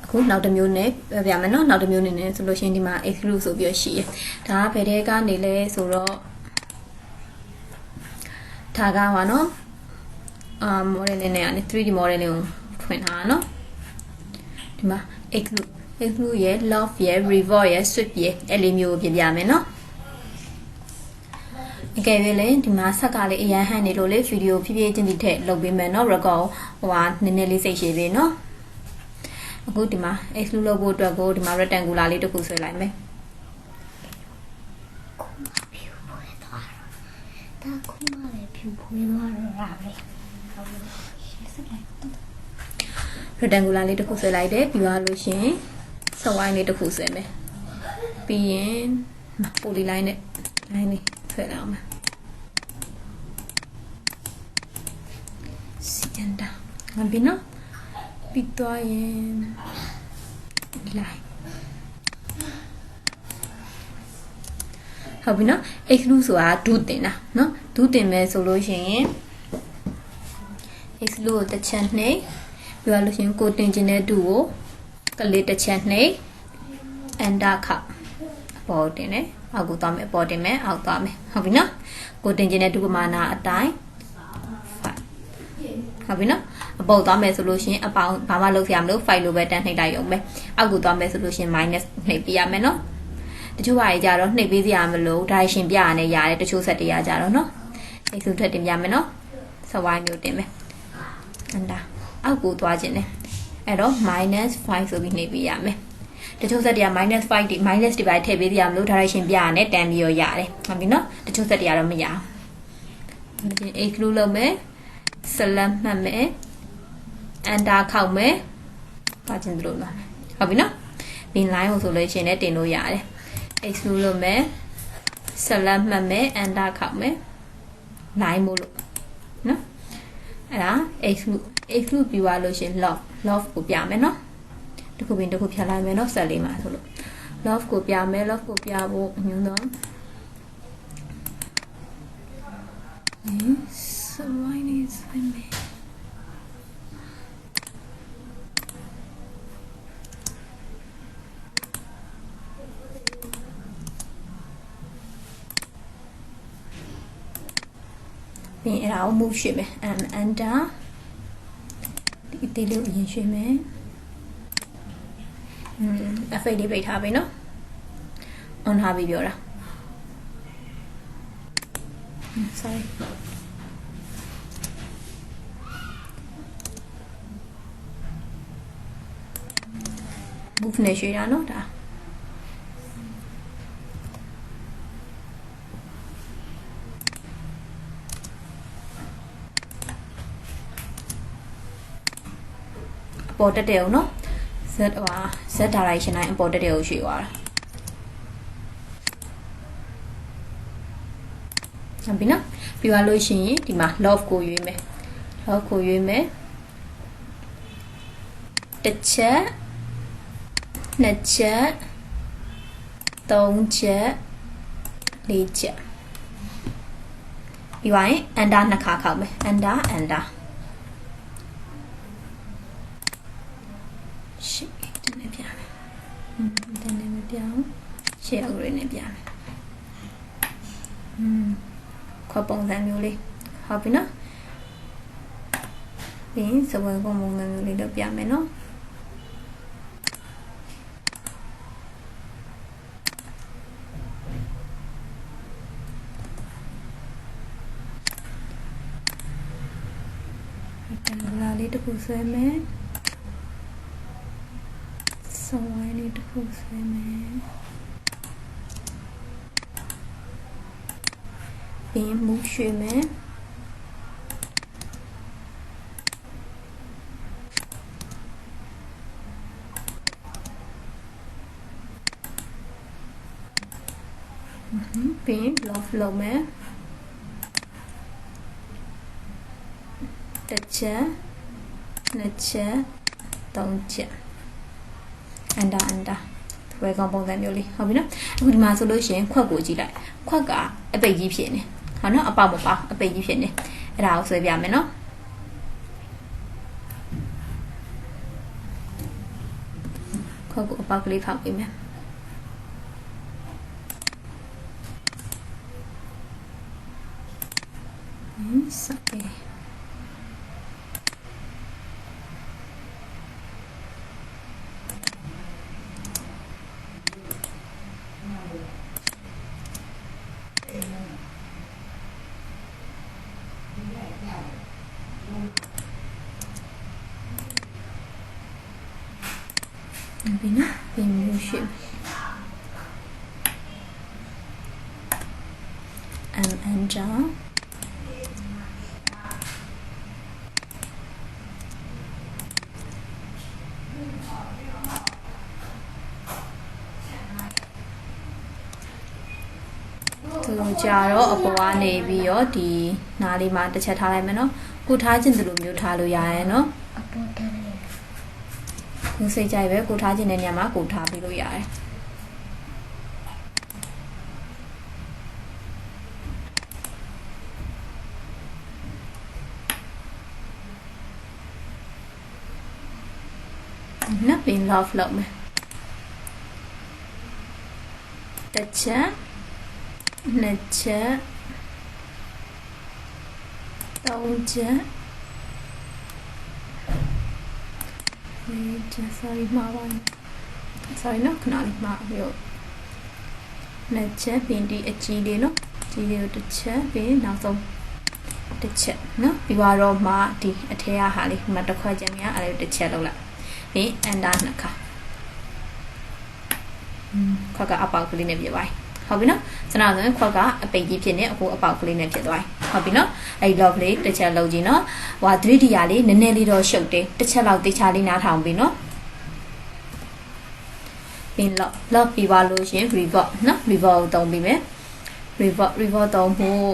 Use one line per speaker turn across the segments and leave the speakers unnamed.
အခုနောက်တစ်မျိုးနဲ့ပြမယ်နော်နောက်တစ်မျိုးနဲ့ဆိုလို့ရှိရင်ဒီမှာ exclude ဆိုပြီးရရှိရဒါကဘယ်တဲကနေလဲဆိုတော့ဒါကပါနော်model လေးနဲ့ကနေ 3D model လေးကိုဖွင့်ထားနော်ဒီမှာ exclude ရဲ့ love ရဲ့ reward ရဲ့ swift ရဲ့အဲ့လေးမျိုးကိုပြပြမယ်နော်အကယ်၍လည်းဒီမှာဆက်ကလေးအရန်ဟန်နေလို့လေဗီဒီယိုဖြည်းဖြည်းချင်းဒီထက်လုပ်ပေးမယ်နော် record ဟိုဟာနည်းနည်းလေးစိတ်ရှည်ပေးနော်အခုဒီမှာ exclude လုပ်ဖို့အတွက်ကိုဒီမှာ rectangular လေးတစ်ခုဆွဲလိုက်မယ်
ဒါခုမှလည်းဖြူဖွေးသွားတော့တာပဲ
rectangular လေးတစ်ခုဆွဲလိုက်တယ်ပြီးသွားလို့ရှင်စဝိုင်းလေးတစ်ခုဆွဲမယ်ပြီးရင်ပိုလီလိုင်းနဲ့ line လေးဆွဲလိုက်အောင်မယ်စီအန်တာငါပြီးနော်ပြီးသွားရင် line ဟုတ်ပြီနော် exclude ဆိုတာဒုတင်တာနော်ဒုတင်မယ်ဆိုလို့ရှိရင် exclude ကိုတစ်ချက်နှိပ်ပြီးတော့လို့ရှိရင်ကိုတင်ခြင်းတဲ့ဒုကိုကလေးတစ်ချက်နှိပ် enter ခောက်အပေါ်တင်တယ်အောက်ကိုသွားမယ်အပေါ်တင်မယ်အောက်သွားမယ်ဟုတ်ပြီနော်ကိုတင်ခြင်းတဲ့ဒုပမာဏအတိုင်းဟုတ်ပြီနော်အပေါ်သွားမယ်ဆိုလို့ရှိရင်အပေါင်းဘာမှလုပ်စရာမလို file လိုပဲတန်းနှိပ်လိုက်ရုံပဲအောက်ကိုသွားမယ်ဆိုလို့ရှိရင် minus နှိပ်ပြရမယ်နော်တချို့ဟာကြီးကြတော့နှိပ်ပေးစရာမလို direction ပြရနဲ့ရတယ်တချို့ဆက်တရားကြတော့နော်exclude ထက်တင်ပြမယ်နော်စဝိုင်းမျိုးတင်မယ် enter အောက်ကိုသွားခြင်းနဲ့အဲ့တော့ -5 ဆိုပြီးနှိပ်ပေးရမယ်တချို့ဆက်တရား -5 ဒီ minus ဒီပိုင်းထည့်ပေးစရာမလို direction ပြရနဲ့တန်းပြီးတော့ရတယ်ဟုတ်ပြီနော်တချို့ဆက်တရားတော့မရဘူး exclude လုပ်မယ် select မှတ်မယ် enter ခောက်မယ်ပါခြင်းတို့လားဟုတ်ပြီနော်bin line ကိုဆိုလို့ရှိရင်လည်းတင်လို့ရတယ် exclude လုပ်မယ် select မှတ်မယ် enter ခောက်မယ် line မို့လို့နော်အဲ့ဒါ exclude ပြီးသွားလို့ရှိရင် love ကိုပြမယ်နော်တစ်ခုပြင်တစ်ခုဖြတ်လိုက်မယ်နော်ဆက်လေးမှာဆိုလို့ love ကိုပြမယ် love ကိုပြဖို့အညွှန်းတော့so why is I me ပြီးအဲ့ဒါကို move ရွှေ့မယ် enter ဒီတေးလေးကိုအရင်ရွှေ့မယ် effect လေးပိတ်ထားပြီနော် on ထားပြီးပြောတာ sorry move နဲ့ရွှေ့တာနော်ဒါပေါ်တက်တယ်နော် Z ဟို Z direction တိုင်းအပေါ်တက်တယ်ကိုရွှေ့သွားတာဟုတ်ပြီနော်ပြီးသွားလို့ရှိရင်ဒီမှာ love ကိုရွေးမယ် love ကိုရွေးမယ်တစ်ချက်နှစ်ချက်သုံးချက်လေးချက်ပြီးသွားရင် enter နှစ်ခါခောက်မယ် enter ရှေ့တနေပြမယ်တနေမပြောင်းရှေ့အုပ်ရင်းနဲ့ပြမယ်ခွက်ပုံစံမျိုးလေးဟုတ်ပြီနော်ပြီးရင်စဝဲပုံစံမျိုးလေးတော့ပြမယ်နော်လာလေးတစ်ခုဆွဲမယ်စဝိုင်းလေးတစ်ခုဆွဲမယ်ပြီးရင် move ရွှေ့မယ်ပြီးရင် block လုပ်မယ်တစ်ချက်နှစ်ချက်သုံးချက် enter ဝယ်ကောင်ပုံစံမျိုးလေးဟုတ်ပြီနော်အခုဒီမှာဆိုလို့ရှိရင်ခွက်ကိုကြည့်လိုက်ခွက်ကအပိတ်ကြီးဖြစ်နေဟုတ်နော်အပေါက်မပေါက်အပိတ်ကြီးဖြစ်နေအဲ့ဒါကိုဆွဲပြမယ်နော် ခွက်ကိုအပေါက်ကလေးဖောက်ပေးမယ်စပ်ပေးပြီးနော်ပြီးမျိုးရှိand downသူကြာတော့အပေါ်ကနေပြီးတော့ဒီနားလေးမှာတစ်ချက်ထားလိုက်မယ်နော်ကိုထားခြင်းတလူမျိုးထားလို့ရရဲ့နော်
အပေါ်တက်လေ
ကိုစိတ်ကြိုက်ပဲကိုထားခြင်းတဲ့နေရာမှာကိုထားပြီးလို့ရတယ်နော်ပြင် love လုပ်မယ်တစ်ချက်နှစ်ချက်သုံးချက် sorry မှာပါ sorry နော်ခဏလေးမှာပြောနှစ်ချက်ပြင်ဒီအကြီးလေးနော်ကြီးလေးကိုတစ်ချက်ပြီးနောက်ဆုံးတစ်ချက်နော်ပြီးတော့မှဒီအထက်ကဟာလေးမှတစ်ခွက်ကြံများအဲ့ဒါတစ်ချက်လောက်လိုက်ပြီး under နှစ်ခါခွက်ကအပေါက်ကလေးနဲ့ပြသွားဟုတ်ပြီနော်စနောက်ဆိုရင်ခွက်ကအပိတ်ကြီးဖြစ်နေအခုအပေါက်ကလေးနဲ့ဖြစ်သွားဟုတ်ပြီနော်အဲ့ love လေးတစ်ချက်လုံးကြည့်နော်ဟို 3D ရာလေးနည်းနည်းလေးတော့ရှုပ်တယ်တစ်ချက်လောက်တေချာလေးနားထောင်ပြီနော်ပြီး love ပြီးပါလို့ရှင် reverb နော် reverb ကိုသုံးပြီးမယ် reverb သုံးဖို့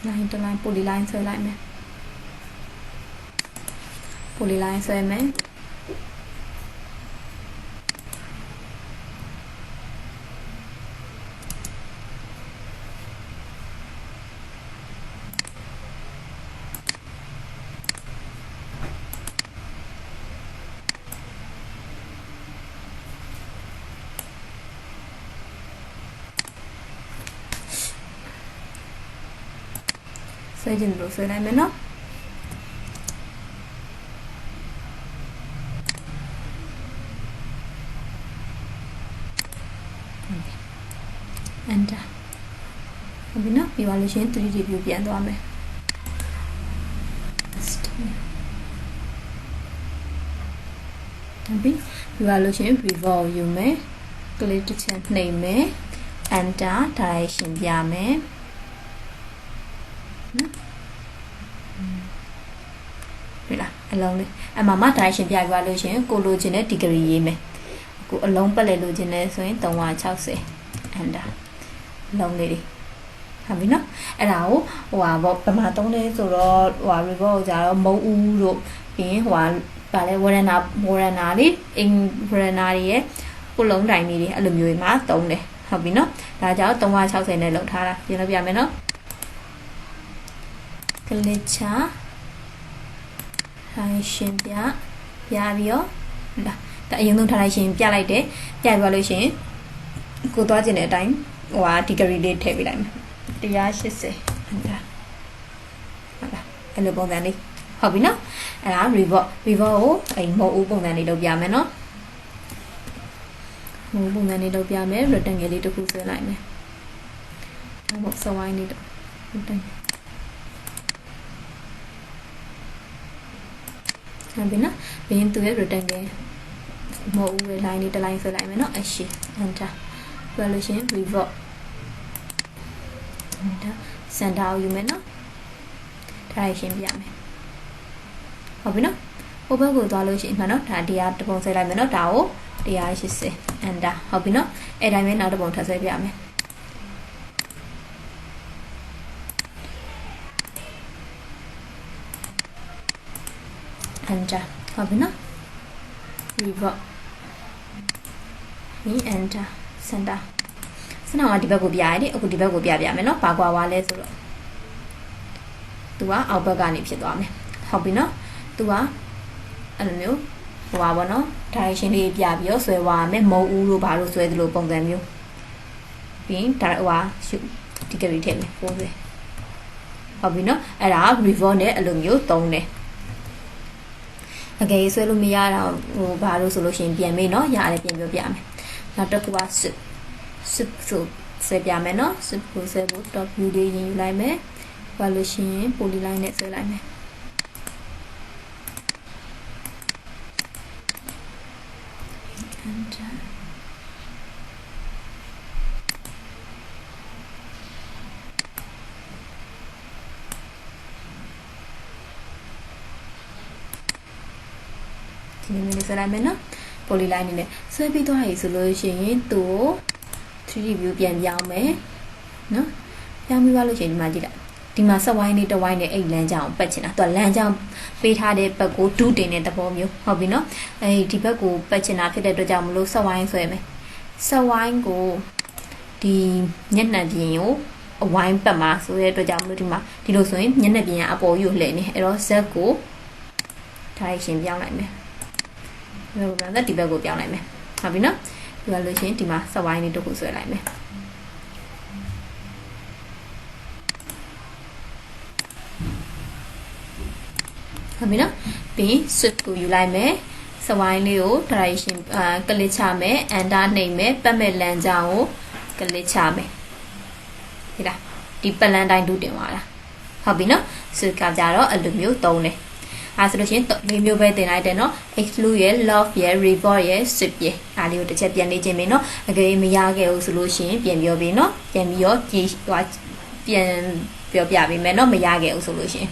line တစ် line poly line ဆွဲလိုက်မယ် poly line ဆွဲမယ်ဆွဲခြင်းလို့ဆွဲလိုက်မယ်နော် enter ဟုတ်ပြီနော်ပြီးပါလို့ရှင် 3D view ပြန်သွားမယ်ဟုတ်ပြီပြီးပါလို့ရှင် revolve ယူမယ် click တစ်ချက်နှိပ်မယ် enter direction ပြမယ်ပြီလားအလုံးလေးအမှမ direction ပြပြလို့ရှင်ကိုလိုချင်တဲ့ degree ရေးမယ်အခုအလုံးပတ်လဲလိုချင်တယ်ဆိုရင်360 enter လုံးလေးတွေဟုတ်ပြီနော်အဲ့ဒါကိုဟိုဟာပေါ့ပမာသုံးလေးဆိုတော့ဟိုဟာ report ကိုကြာတော့မုံဦးတို့ပြီးရင်ဟိုဟာဗာလဲဝရဏလေးအင်ဝရဏတွေရဲ့ပုလုံးတိုင်းလေးတွေအဲ့လိုမျိုးတွေမှာသုံးတယ်ဟုတ်ပြီနော်ဒါကြောင့်360နဲ့လောက်ထားတာပြင်လို့ပြမယ်နော်ကလစ်ချာဟိုင်းရှင်ပြပြီးတော့ဒါအရင်ဆုံးထားလိုက်ရှင်ပြလိုက်တယ်ပြပြလို့ရှင်ကိုသွားကျင်တဲ့အတိုင်းဟိုဟာ degree လေးထည့်ပေးလိုက်မယ်180ဟုတ်လားအဲ့လိုပုံစံလေးဟုတ်ပြီနော်အဲ့ဒါ reverb ကိုအဲ့မဟုတ်ဦးပုံစံလေးလုပ်ပြမယ်နော်မဟုတ်ပုံစံလေးလုပ်ပြမယ် rectangle လေးတစ်ခုဆွဲလိုက်မယ်ဟုတ်စဝိုင်းလေးတော့ rectangle ဟုတ်ပြီနော်ဘင်းသူရဲ့ rectangle မဟုတ်ဦးရဲ့ line လေးတစ် line ဆွဲလိုက်မယ်နော်အရှိ enter ပြောလို့ရှင် reverb center ကိုယူမယ်နော် direction ပြမယ်ဟုတ်ပြီနော်ဟိုဘက်ကိုသွားလို့ရှိရင်မှနော်ဒါဒီကတပုံဆွဲလိုက်မယ်နော်ဒါကို180 enter ဟုတ်ပြီနော်အဲ့တိုင်းပဲနောက်တစ်ပုံထပ်ဆွဲပြမယ် enter ဟုတ်ပြီနော် reverb ဒီ enter center စနောက်မှာဒီဘက်ကိုပြရတယ်အခုဒီဘက်ကိုပြပြမယ်နော်ဘာကွာွားလဲဆိုတော့သူကအောက်ဘက်ကနေဖြစ်သွားမယ်ဟုတ်ပြီနော်သူက အဲ့လိုမျိုးဟိုပါဘောနော် direction လေးပြပြီးတော့ဆွဲသွားမယ်မုံဦးလို့ဘာလို့ဆွဲသလိုပုံစံမျိုးပြီးရင်ဒါဟိုပါရှုဒီကလေးထည့်မယ်ပိုးဆွဲဟုတ်ပြီနော်အဲ့ဒါ revolve နဲ့အဲ့လိုမျိုးသုံးတယ်အကယ်ဆွဲလို့မရတာဟိုဘာလို့ဆိုလို့ရှိရင်ပြန်မေးနော်ရတယ်ပြန်ပြောပြမယ်နောက်တစ်ခုက sip ဆိုဆွဲပြမယ်နော် sip ကိုဆွဲဖို့ top view လေးရင်ယူလိုက်မယ်ဘာလို့ရှိရင် polyline နဲ့ဆွဲလိုက်မယ်ဒီလိုမျိုးဆွဲလိုက်မယ်နော် polyline နဲ့ဆွဲပြီးသွားပြီဆိုလို့ရှိရင်သူ 3D view ပြန်ပြောင်းမယ်နော်ပြောင်းပြီးသွားလို့ရှိရင်ဒီမှာကြည့်လိုက်ဒီမှာဆက်ဝိုင်းလေးတစ်ဝိုင်းနဲ့အဲ့လမ်းကြောင်းပတ်ချင်တာသူကလမ်းကြောင်းပေးထားတဲ့ဘက်ကိုဒူးတင်တဲ့သဘောမျိုးဟုတ်ပြီနော်အဲဒီဘက်ကိုပတ်ချင်တာဖြစ်တဲ့အတွက်ကြောင့်မလို့ဆက်ဝိုင်းဆွဲမယ်ဆက်ဝိုင်းကိုဒီမျက်နှာပြင်ကိုအဝိုင်းပတ်မှာဆိုတဲ့အတွက်ကြောင့်မလို့ဒီမှာဒီလိုဆိုရင်မျက်နှာပြင်ကအပေါ်ကြီးကိုလှည့်နေအဲ့တော့ Z ကို direction ပြောင်းလိုက်မယ်ဘယ်လိုလဲဒီဘက်ကိုပြောင်းလိုက်မယ်ဟုတ်ပြီနော်ဒီကလို့ရှိရင်ဒီမှာဆက်ဝိုင်းလေးတစ်ခုဆွဲလိုက်မယ်ဟုတ်ပြီနော်ပြီး swift ကိုယူလိုက်မယ်စဝိုင်းလေးကို direction ကလစ်ချမယ် enter နှိပ်မယ်ပတ်မဲ့လမ်းကြောင်းကိုကလစ်ချမယ်ဒီလားဒီပလန်တိုင်းဒူးတင်သွားတာဟုတ်ပြီနော် swift ကကြတော့အဲ့လိုမျိုးသုံးတယ်အဲဆိုလို့ရှိရင်၄မျိုးပဲတင်လိုက်တယ်နော် exclude ရယ် love ရယ် report ရယ် swift ရယ်အားလေးကိုတစ်ချက်ပြန်လေ့ကျင့်ပြီနော်အကယ်မရခဲ့ဘူးဆိုလို့ရှိရင်ပြန်ပြောပြီနော်ပြန်ပြီးတော့ပြန်ပြောပြပေးမယ်နော်မရခဲ့ဘူးဆိုလို့ရှိရင်